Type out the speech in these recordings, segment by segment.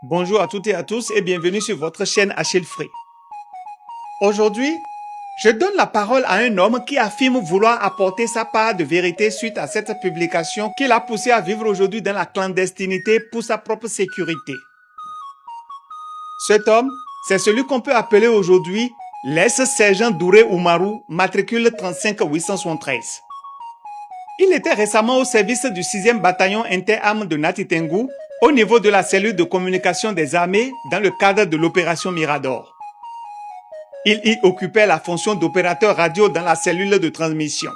Bonjour à toutes et à tous et bienvenue sur votre chaîne Achille Free. Aujourd'hui, je donne la parole à un homme qui affirme vouloir apporter sa part de vérité suite à cette publication qui l'a poussé à vivre aujourd'hui dans la clandestinité pour sa propre sécurité. Cet homme, c'est celui qu'on peut appeler aujourd'hui l'ex-sergent Douré Oumarou, matricule 35873. Il était récemment au service du 6e bataillon inter-armes de Nati Tengou au niveau de la cellule de communication des armées dans le cadre de l'opération Mirador. Il y occupait la fonction d'opérateur radio dans la cellule de transmission.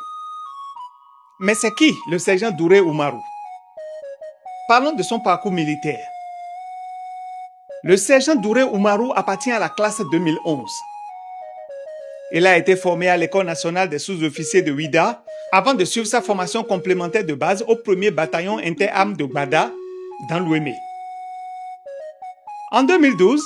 Mais c'est qui le sergent Douré Oumarou? Parlons de son parcours militaire. Le sergent Douré Oumarou appartient à la classe 2011. Il a été formé à l'École nationale des sous-officiers de Ouida avant de suivre sa formation complémentaire de base au 1er bataillon inter-armes de Gbada dans l'Ouémé. En 2012,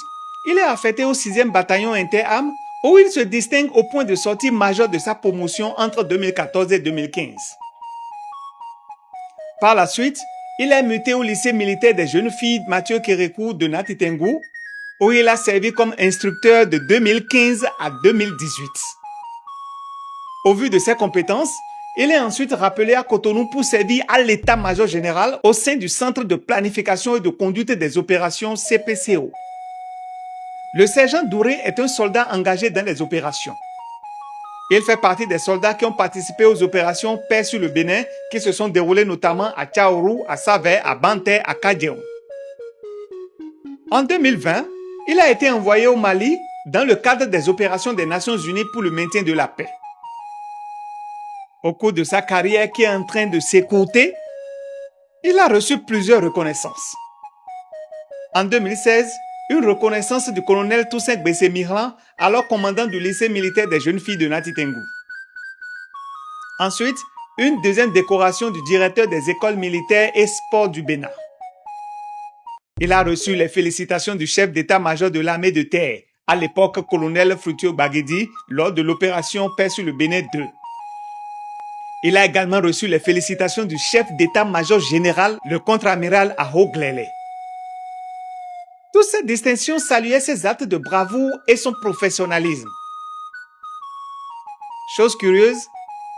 il est affecté au 6e bataillon inter-armes où il se distingue au point de sortie majeur de sa promotion entre 2014 et 2015. Par la suite, il est muté au lycée militaire des jeunes filles Mathieu Kérékou de Nati Tengou où il a servi comme instructeur de 2015 à 2018. Au vu de ses compétences, il est ensuite rappelé à Cotonou pour servir à l'état-major général au sein du Centre de planification et de conduite des opérations CPCO. Le sergent Douré est un soldat engagé dans les opérations. Il fait partie des soldats qui ont participé aux opérations Paix sur le Bénin qui se sont déroulées notamment à Tchaourou, à Savè, à Banté, à Kadiéon. En 2020, il a été envoyé au Mali dans le cadre des opérations des Nations Unies pour le maintien de la paix. Au cours de sa carrière qui est en train de s'écourter, il a reçu plusieurs reconnaissances. En 2016, une reconnaissance du colonel Toussaint Gbessé-Mihlan, alors commandant du lycée militaire des jeunes filles de Nati Tengou. Ensuite, une deuxième décoration du directeur des écoles militaires et sports du Bénin. Il a reçu les félicitations du chef d'état-major de l'armée de terre, à l'époque colonel Frutuo Baguedi, lors de l'opération Paix sur le Bénin 2. Il a également reçu les félicitations du chef d'état-major général, le contre-amiral Aho Glele. Toutes ces distinctions saluaient ses actes de bravoure et son professionnalisme. Chose curieuse,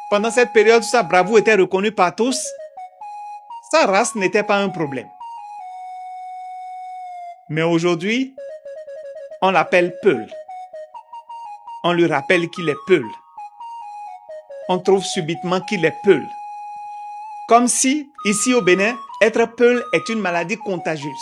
pendant cette période où sa bravoure était reconnue par tous, sa race n'était pas un problème. Mais aujourd'hui, on l'appelle Peul. On lui rappelle qu'il est Peul. On trouve subitement qu'il est Peul. Comme si, ici au Bénin, être Peul est une maladie contagieuse.